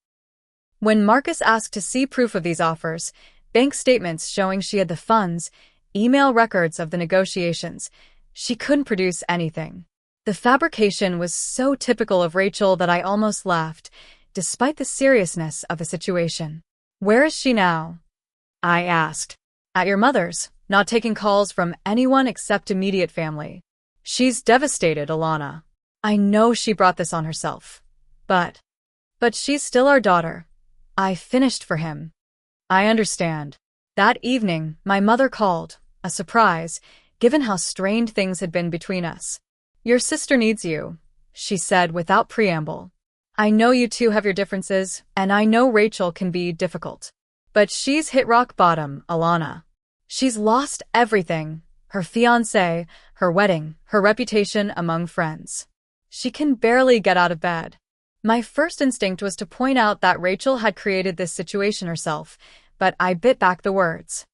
Speaker 1: When Marcus asked to see proof of these offers, bank statements showing she had the funds, email records of the negotiations, she couldn't produce anything. The fabrication was so typical of Rachel that I almost laughed, despite the seriousness of the situation." "Where is she now?" I asked. "At your mother's, not taking calls from anyone except immediate family. She's devastated, Alana. I know she brought this on herself. But she's still our daughter. I finished for him." "I understand." That evening, my mother called, a surprise, given how strained things had been between us. "Your sister needs you," she said without preamble. "I know you two have your differences, and I know Rachel can be difficult. But she's hit rock bottom, Alana. She's lost everything: her fiancé, her wedding, her reputation among friends. She can barely get out of bed. My first instinct was to point out that Rachel had created this situation herself, but I bit back the words.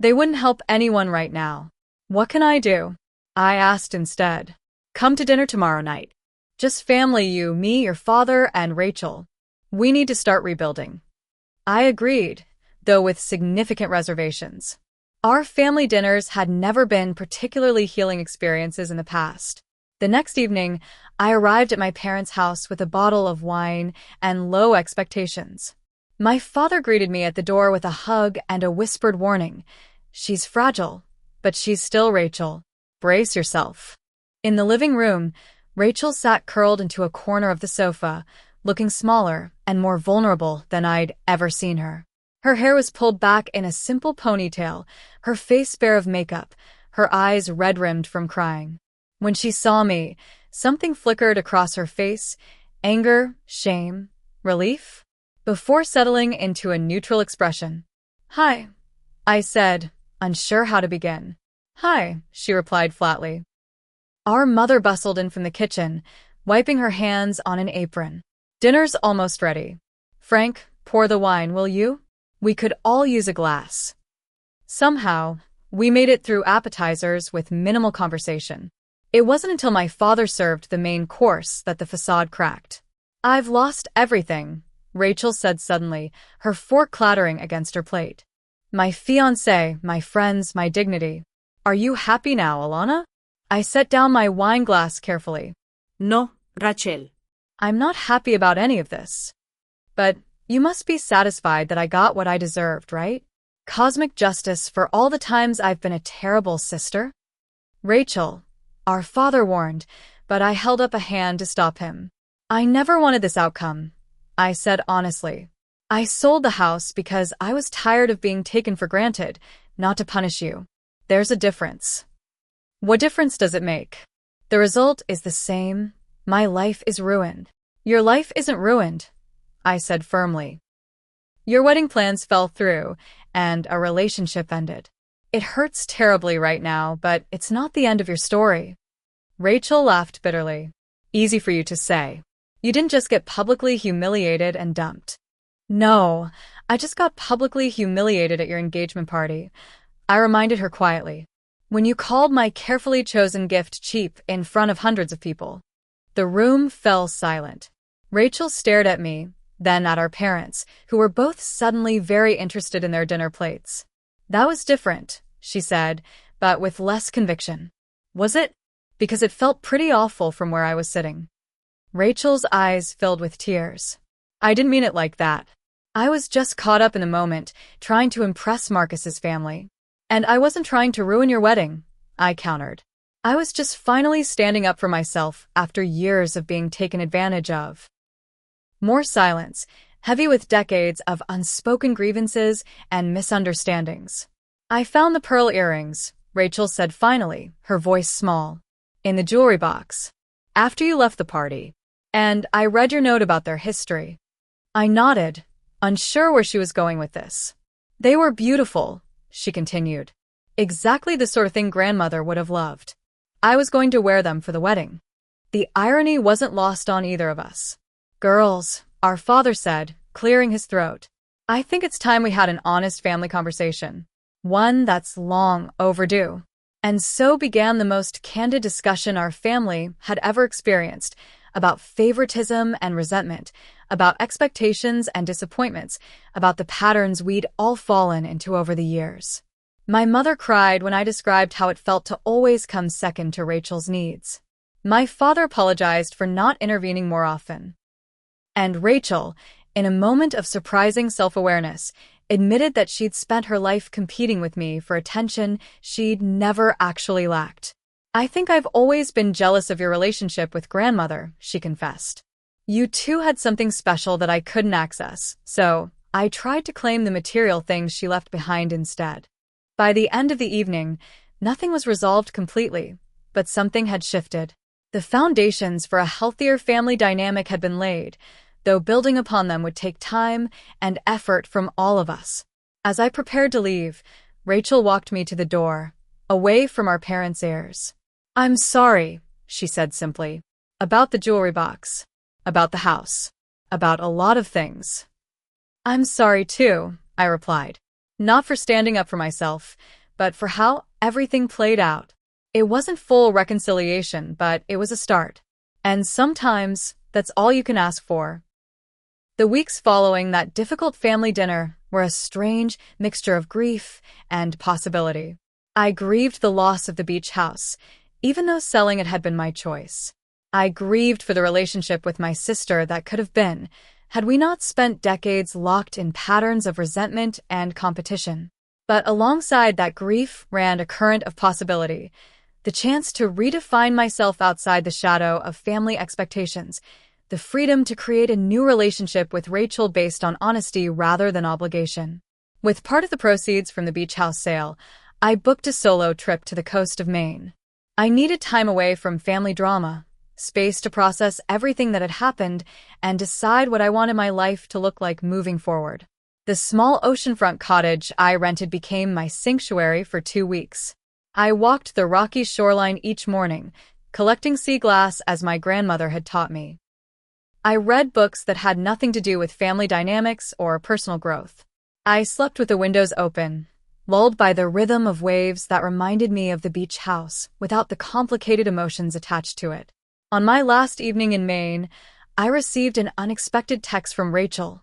Speaker 1: They wouldn't help anyone right now. What can I do? I asked instead. Come to dinner tomorrow night. Just family, you, me, your father, and Rachel. We need to start rebuilding. I agreed, though with significant reservations. Our family dinners had never been particularly healing experiences in the past. The next evening, I arrived at my parents' house with a bottle of wine and low expectations. My father greeted me at the door with a hug and a whispered warning. She's fragile, but she's still Rachel. Brace yourself. In the living room, Rachel sat curled into a corner of the sofa, looking smaller and more vulnerable than I'd ever seen her. Her hair was pulled back in a simple ponytail, her face bare of makeup, her eyes red-rimmed from crying. When she saw me, something flickered across her face, anger, shame, relief, before settling into a neutral expression. Hi, I said, unsure how to begin. Hi, she replied flatly. Our mother bustled in from the kitchen, wiping her hands on an apron. Dinner's almost ready. Frank, pour the wine, will you? We could all use a glass. Somehow, we made it through appetizers with minimal conversation. It wasn't until my father served the main course that the facade cracked. I've lost everything, Rachel said suddenly, her fork clattering against her plate. My fiancé, my friends, my dignity. Are you happy now, Alana? I set down my wine glass carefully.
Speaker 2: No, Rachel.
Speaker 1: I'm not happy about any of this. But you must be satisfied that I got what I deserved, right? Cosmic justice for all the times I've been a terrible sister? Rachel, our father warned, but I held up a hand to stop him. I never wanted this outcome, I said honestly. I sold the house because I was tired of being taken for granted, not to punish you. There's a difference. What difference does it make? The result is the same. My life is ruined. Your life isn't ruined, I said firmly. Your wedding plans fell through, and a relationship ended. It hurts terribly right now, but it's not the end of your story. Rachel laughed bitterly. Easy for you to say. You didn't just get publicly humiliated and dumped. No, I just got publicly humiliated at your engagement party. I reminded her quietly. When you called my carefully chosen gift cheap in front of hundreds of people. The room fell silent. Rachel stared at me, then at our parents, who were both suddenly very interested in their dinner plates. That was different, she said, but with less conviction. Was it? Because it felt pretty awful from where I was sitting. Rachel's eyes filled with tears. I didn't mean it like that. I was just caught up in the moment, trying to impress Marcus's family. And I wasn't trying to ruin your wedding, I countered. I was just finally standing up for myself after years of being taken advantage of. More silence, heavy with decades of unspoken grievances and misunderstandings. I found the pearl earrings, Rachel said finally, her voice small. In the jewelry box. After you left the party. And I read your note about their history. I nodded, unsure where she was going with this. They were beautiful, she continued. Exactly the sort of thing grandmother would have loved. I was going to wear them for the wedding. The irony wasn't lost on either of us. Girls, our father said, clearing his throat. I think it's time we had an honest family conversation. One that's long overdue. And so began the most candid discussion our family had ever experienced about favoritism and resentment, about expectations and disappointments, about the patterns we'd all fallen into over the years. My mother cried when I described how it felt to always come second to Rachel's needs. My father apologized for not intervening more often. And Rachel, in a moment of surprising self-awareness, admitted that she'd spent her life competing with me for attention she'd never actually lacked. I think I've always been jealous of your relationship with grandmother, she confessed. You two had something special that I couldn't access, so I tried to claim the material things she left behind instead. By the end of the evening, nothing was resolved completely, but something had shifted. The foundations for a healthier family dynamic had been laid, though building upon them would take time and effort from all of us. As I prepared to leave, Rachel walked me to the door, away from our parents' ears. I'm sorry, she said simply. About the jewelry box. about the house, about a lot of things. I'm sorry too, I replied. Not for standing up for myself, but for how everything played out. It wasn't full reconciliation, but it was a start. And sometimes, that's all you can ask for. The weeks following that difficult family dinner were a strange mixture of grief and possibility. I grieved the loss of the beach house, even though selling it had been my choice. I grieved for the relationship with my sister that could have been, had we not spent decades locked in patterns of resentment and competition. But alongside that grief ran a current of possibility, the chance to redefine myself outside the shadow of family expectations, the freedom to create a new relationship with Rachel based on honesty rather than obligation. With part of the proceeds from the beach house sale, I booked a solo trip to the coast of Maine. I needed time away from family drama, space to process everything that had happened, and decide what I wanted my life to look like moving forward. The small oceanfront cottage I rented became my sanctuary for 2 weeks. I walked the rocky shoreline each morning, collecting sea glass as my grandmother had taught me. I read books that had nothing to do with family dynamics or personal growth. I slept with the windows open, lulled by the rhythm of waves that reminded me of the beach house without the complicated emotions attached to it. On my last evening in Maine, I received an unexpected text from Rachel.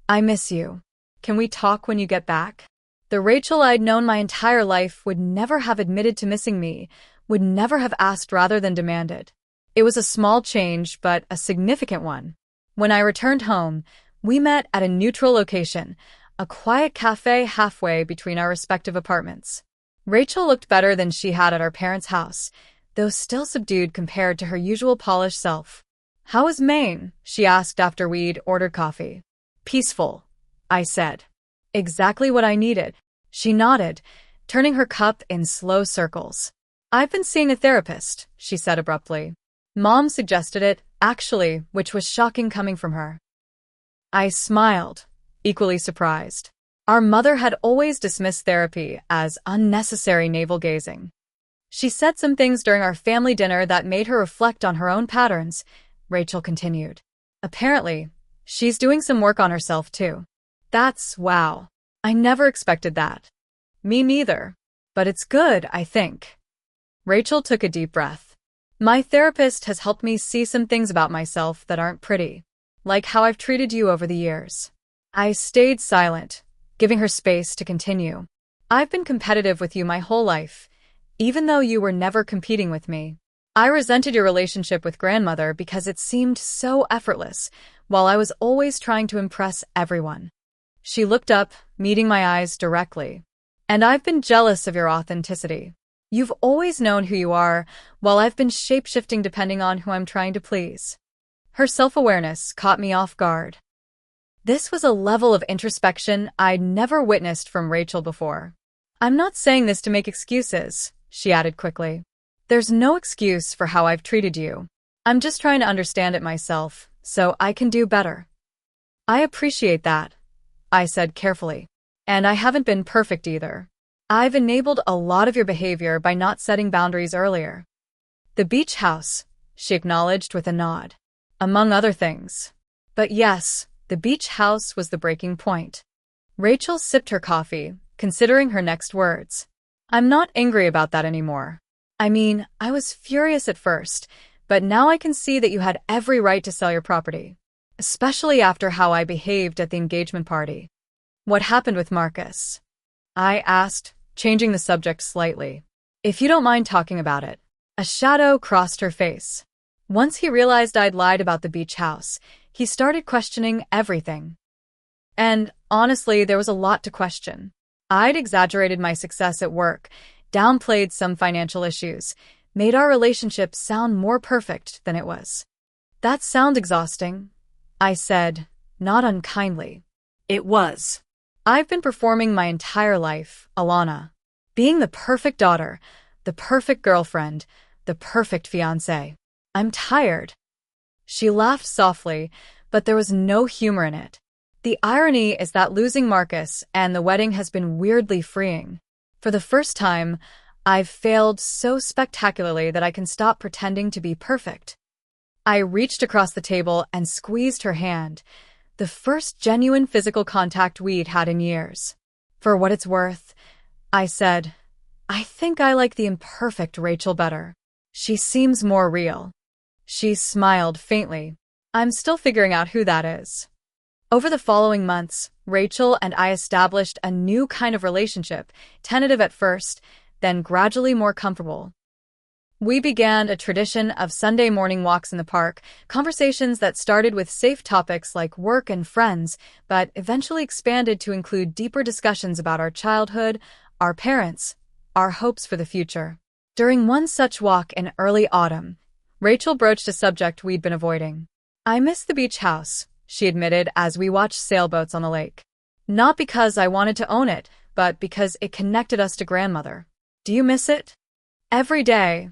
Speaker 1: I miss you. Can we talk when you get back? The Rachel I'd known my entire life would never have admitted to missing me, would never have asked rather than demanded. It was a small change, but a significant one. When I returned home, we met at a neutral location, a quiet cafe halfway between our respective apartments. Rachel looked better than she had at our parents' house, though still subdued compared to her usual polished self. "How was Maine?" she asked after we'd ordered coffee. "Peaceful," I said. "Exactly what I needed." She nodded, turning her cup in slow circles. "I've been seeing a therapist," she said abruptly. Mom suggested it, actually, which was shocking coming from her. I smiled, equally surprised. Our mother had always dismissed therapy as unnecessary navel-gazing. She said some things during our family dinner that made her reflect on her own patterns, Rachel continued. Apparently, she's doing some work on herself too. That's wow. I never expected that. Me neither. But it's good, I think. Rachel took a deep breath. My therapist has helped me see some things about myself that aren't pretty, like how I've treated you over the years. I stayed silent, giving her space to continue. I've been competitive with you my whole life, even though you were never competing with me. I resented your relationship with grandmother because it seemed so effortless, while I was always trying to impress everyone. She looked up, meeting my eyes directly. And I've been jealous of your authenticity. You've always known who you are, while I've been shape-shifting depending on who I'm trying to please. Her self-awareness caught me off guard. This was a level of introspection I'd never witnessed from Rachel before. I'm not saying this to make excuses, she added quickly. There's no excuse for how I've treated you. I'm just trying to understand it myself, so I can do better. I appreciate that, I said carefully. And I haven't been perfect either. I've enabled a lot of your behavior by not setting boundaries earlier. The beach house, she acknowledged with a nod. Among other things. But yes, the beach house was the breaking point. Rachel sipped her coffee, considering her next words. I'm not angry about that anymore. I mean, I was furious at first, but now I can see that you had every right to sell your property. Especially after how I behaved at the engagement party. What happened with Marcus? I asked, changing the subject slightly. If you don't mind talking about it. A shadow crossed her face. Once he realized I'd lied about the beach house, he started questioning everything. And, honestly, there was a lot to question. I'd exaggerated my success at work, downplayed some financial issues, made our relationship sound more perfect than it was. That sounds exhausting, I said, not unkindly. It was. I've been performing my entire life, Alana. Being the perfect daughter, the perfect girlfriend, the perfect fiancé. I'm tired. She laughed softly, but there was no humor in it. The irony is that losing Marcus and the wedding has been weirdly freeing. For the first time, I've failed so spectacularly that I can stop pretending to be perfect. I reached across the table and squeezed her hand, the first genuine physical contact we'd had in years. For what it's worth, I said, I think I like the imperfect Rachel better. She seems more real. She smiled faintly. I'm still figuring out who that is. Over the following months, Rachel and I established a new kind of relationship, tentative at first, then gradually more comfortable. We began a tradition of Sunday morning walks in the park, conversations that started with safe topics like work and friends, but eventually expanded to include deeper discussions about our childhood, our parents, our hopes for the future. During one such walk in early autumn, Rachel broached a subject we'd been avoiding. I miss the beach house, she admitted as we watched sailboats on the lake. Not because I wanted to own it, but because it connected us to grandmother. Do you miss it? Every day,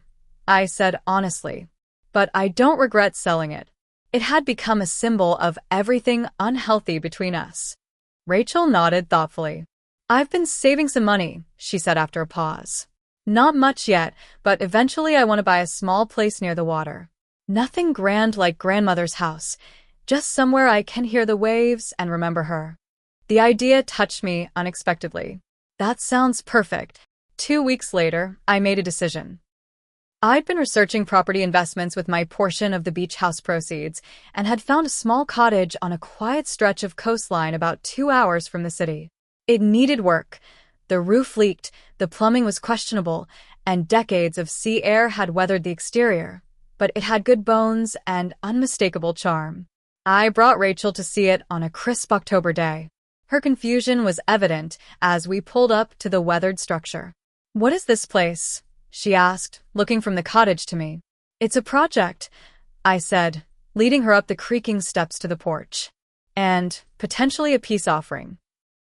Speaker 1: I said honestly, but I don't regret selling it. It had become a symbol of everything unhealthy between us. Rachel nodded thoughtfully. I've been saving some money, she said after a pause. Not much yet, but eventually I want to buy a small place near the water. Nothing grand like grandmother's house, just somewhere I can hear the waves and remember her. The idea touched me unexpectedly. That sounds perfect. 2 weeks later, I made a decision. I'd been researching property investments with my portion of the beach house proceeds and had found a small cottage on a quiet stretch of coastline about 2 hours from the city. It needed work. The roof leaked, the plumbing was questionable, and decades of sea air had weathered the exterior. But it had good bones and unmistakable charm. I brought Rachel to see it on a crisp October day. Her confusion was evident as we pulled up to the weathered structure. What is this place? She asked, looking from the cottage to me. It's a project, I said, leading her up the creaking steps to the porch. And potentially a peace offering.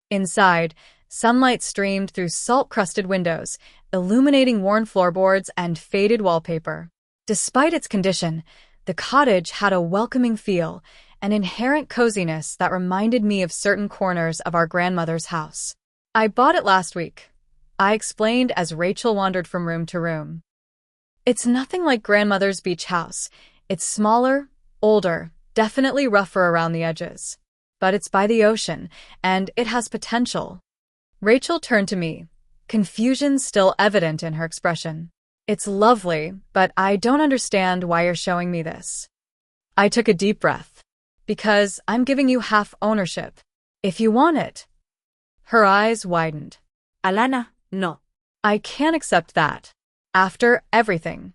Speaker 1: Inside, sunlight streamed through salt-crusted windows, illuminating worn floorboards and faded wallpaper. Despite its condition, the cottage had a welcoming feel, an inherent coziness that reminded me of certain corners of our grandmother's house. I bought it last week, I explained as Rachel wandered from room to room. It's nothing like grandmother's beach house. It's smaller, older, definitely rougher around the edges. But it's by the ocean, and it has potential. Rachel turned to me, confusion still evident in her expression. It's lovely, but I don't understand why you're showing me this. I took a deep breath. Because I'm giving you half ownership. If you want it. Her eyes widened.
Speaker 2: Alana, no.
Speaker 1: I can't accept that. After everything.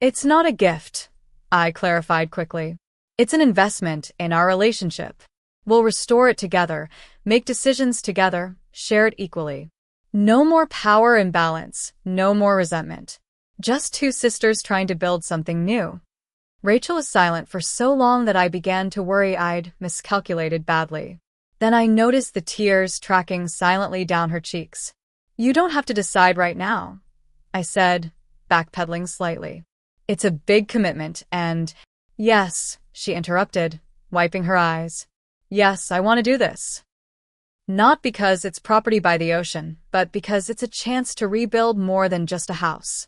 Speaker 1: It's not a gift, I clarified quickly. It's an investment in our relationship. We'll restore it together, make decisions together, share it equally. No more power imbalance, no more resentment. Just two sisters trying to build something new. Rachel was silent for so long that I began to worry I'd miscalculated badly. Then I noticed the tears tracking silently down her cheeks. You don't have to decide right now, I said, backpedaling slightly. It's a big commitment and… Yes, she interrupted, wiping her eyes. Yes, I want to do this. Not because it's property by the ocean, but because it's a chance to rebuild more than just a house.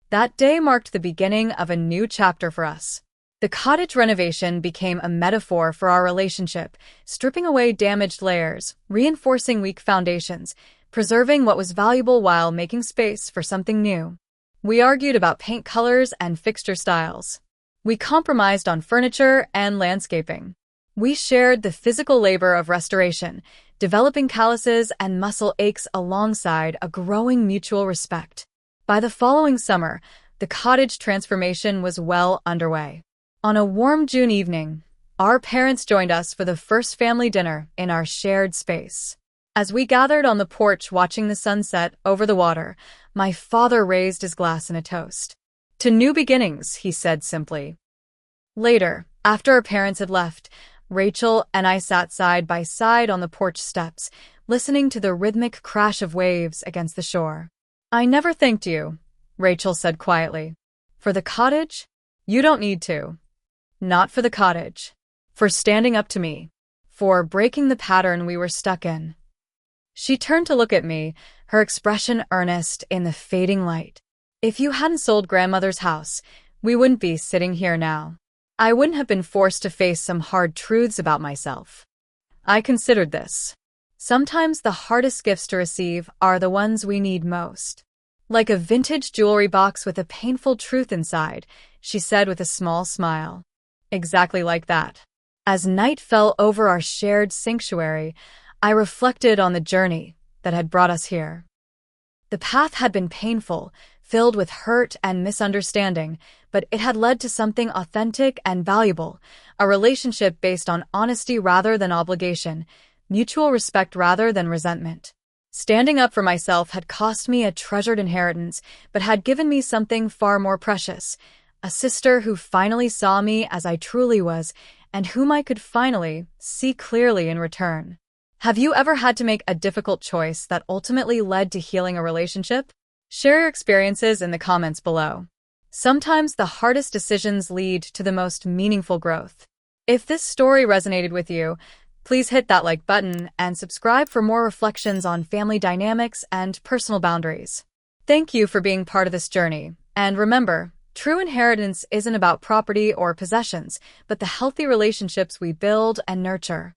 Speaker 1: That day marked the beginning of a new chapter for us. The cottage renovation became a metaphor for our relationship, stripping away damaged layers, reinforcing weak foundations, preserving what was valuable while making space for something new. We argued about paint colors and fixture styles. We compromised on furniture and landscaping. We shared the physical labor of restoration, developing calluses and muscle aches alongside a growing mutual respect. By the following summer, the cottage transformation was well underway. On a warm June evening, our parents joined us for the first family dinner in our shared space. As we gathered on the porch watching the sunset over the water, my father raised his glass in a toast. To new beginnings, he said simply. Later, after our parents had left, Rachel and I sat side by side on the porch steps, listening to the rhythmic crash of waves against the shore. I never thanked you, Rachel said quietly. For the cottage? You don't need to. Not for the cottage. For standing up to me. For breaking the pattern we were stuck in. She turned to look at me, her expression earnest in the fading light. If you hadn't sold grandmother's house, we wouldn't be sitting here now. I wouldn't have been forced to face some hard truths about myself. I considered this. Sometimes the hardest gifts to receive are the ones we need most. Like a vintage jewelry box with a painful truth inside, she said with a small smile. Exactly like that. As night fell over our shared sanctuary, I reflected on the journey that had brought us here. The path had been painful, filled with hurt and misunderstanding, but it had led to something authentic and valuable, a relationship based on honesty rather than obligation, mutual respect rather than resentment. Standing up for myself had cost me a treasured inheritance, but had given me something far more precious, a sister who finally saw me as I truly was, and whom I could finally see clearly in return. Have you ever had to make a difficult choice that ultimately led to healing a relationship? Share your experiences in the comments below. Sometimes the hardest decisions lead to the most meaningful growth. If this story resonated with you, please hit that like button and subscribe for more reflections on family dynamics and personal boundaries. Thank you for being part of this journey, and remember, true inheritance isn't about property or possessions, but the healthy relationships we build and nurture.